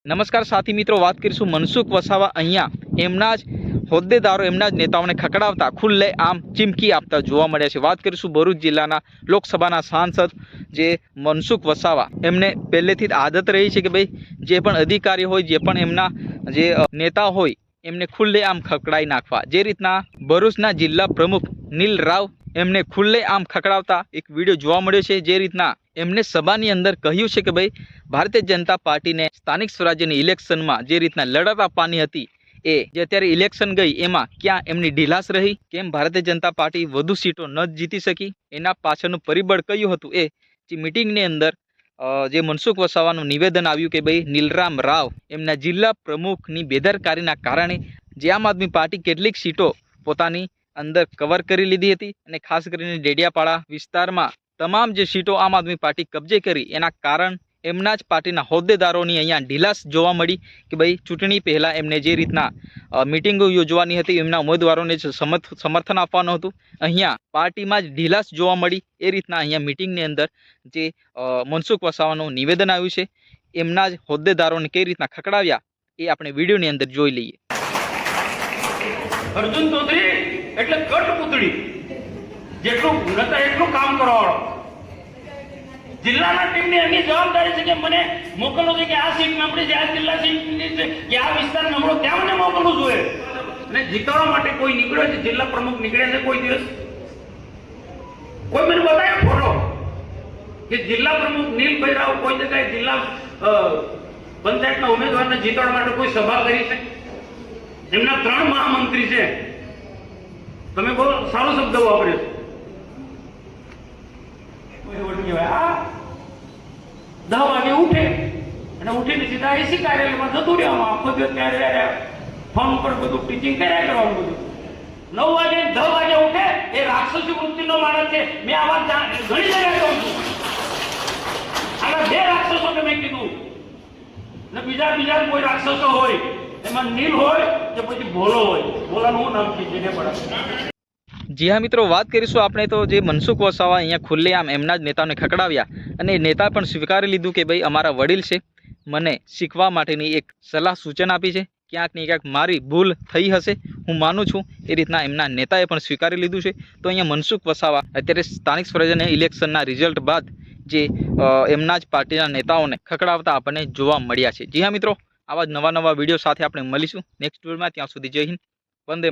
નમસ્કાર સાથી મિત્રો, વાત કરીશું મનસુખ વસાવા અહીંયા એમના જ હોદ્દેદારો એમના જ નેતાઓને ખકડાવતા ખુલ્લે આમ ચીમકી આપતા જોવા મળ્યા છે। વાત કરીશું ભરૂચ જિલ્લાના લોકસભાના સાંસદ જે મનસુખ વસાવા, એમને પહેલેથી જ આદત રહી છે કે ભાઈ જે પણ અધિકારી હોય, જે પણ એમના જે નેતા હોય એમને ખુલ્લે આમ ખકડાઈ નાખવા। જે રીતના ભરૂચના જિલ્લા પ્રમુખ નીલ રાવ એમને ખુલ્લે આમ ખકડાવતા એક વિડીયો જોવા મળ્યો છે। જે રીતના એમને સભાની અંદર કહ્યું છે કે ભાઈ ભારતીય જનતા પાર્ટીને સ્થાનિક સ્વરાજ્યની ઇલેક્શનમાં જે રીતના લડત આપવાની હતી, એ જે અત્યારે ઇલેક્શન ગઈ એમાં ક્યાં એમની ઢીલાસ રહી, કેમ ભારતીય જનતા પાર્ટી વધુ સીટો ન જીતી શકી, એના પાછળનું પરિબળ કયું હતું, એ જે મિટિંગની અંદર જે મનસુખ વસાવાનું નિવેદન આવ્યું કે ભાઈ નીલરામ રાવ એમના જિલ્લા પ્રમુખની બેદરકારીના કારણે જે આમ આદમી પાર્ટી કેટલીક સીટો પોતાની અંદર કવર કરી લીધી હતી અને ખાસ કરીને ડેડિયાપાડા વિસ્તારમાં તમામ જે સીટો આમ આદમી પાર્ટી કબજે કરી, એના કારણ એમના જ પાર્ટીના હોદ્દેદારોની અહીંયા ઢીલાસ જોવા મળી કે ભાઈ ચૂંટણી પહેલાં એમને જે રીતના મિટિંગો યોજવાની હતી, એમના ઉમેદવારોને સમર્થન આપવાનું હતું, અહીંયા પાર્ટીમાં જ ઢીલાસ જોવા મળી। એ રીતના અહીંયા મિટિંગની અંદર જે મનસુખ વસાવાનું નિવેદન આવ્યું છે, એમના જ હોદ્દેદારોને કઈ રીતના ખકડાવ્યા એ આપણે વિડીયોની અંદર જોઈ લઈએ। અર્જુન ચૌધરી એટલે કઠપુતળી, જેટલું નતા એટલું કામ કરવાવાળો। જિલ્લાના ટીમની એની જવાબદારી છે કે મને મોકલવું છે કે આ સીટ નબળી છે, આ જિલ્લા સીટ છે કે આ વિસ્તાર નબળો, ત્યાં મને મોકલવું જોઈએ। અને જીતવા માટે કોઈ નીકળ્યો છે, જિલ્લા પ્રમુખ નીકળ્યા છે કોઈ દિવસ? કોઈ મને બતાવે ફોટો કે જિલ્લા પ્રમુખ નીલભાઈ રાવ કોઈ જગ્યાએ જિલ્લા પંચાયતના ઉમેદવારને જીતવા માટે કોઈ સભા કરી છે? એમના 3 મહામંત્રી છે, તમે બહુ સારો શબ્દ વાપર્યો, કોઈ ઓળખી હોય આ 10 વાગે ઉઠે અને ઉઠીને સીધા એસી કાર્યાલયમાં જતું રહેવામાં, આખો દિવસ ત્યારે ફોન પર બધું ટીચિંગ કર્યા કરવાનું બધું। 9 વાગે 10 વાગે ઉઠે એ રાક્ષસી વૃત્તિનો માણસ છે। મેં આ વાત ઘણી જગ્યાએ કહું છું, આના 2 રાક્ષસો કે મેં કીધું ને બીજા કોઈ રાક્ષસો હોય, એમાં નીલ હોય કે પછી ભોલો હોય। ભોલાનું શું નામ છે જેને પડે? જી હા મિત્રો, વાત કરીશું આપણે તો જે મનસુખ વસાવા અહીંયા ખુલ્લેઆમ એમના જ નેતાઓને ખકડાવ્યા અને નેતા પણ સ્વીકારી લીધું કે ભાઈ અમારા વડીલ છે, મને શીખવા માટેની એક સલાહ સૂચન આપી છે, ક્યાંક ને ક્યાંક મારી ભૂલ થઈ હશે, હું માનું છું, એ રીતના એમના નેતાએ પણ સ્વીકારી લીધું છે। તો અહીંયા મનસુખ વસાવા અત્યારે સ્થાનિક સ્વરાજ્યના ઇલેક્શનના રિઝલ્ટ બાદ જે એમના જ પાર્ટીના નેતાઓને ખકડાવતા આપણને જોવા મળ્યા છે। જી હા મિત્રો, આવા જ નવા વિડીયો સાથે આપણે મળીશું નેક્સ્ટ વિડીયોમાં। ત્યાં સુધી જય હિન્દ, વંદે।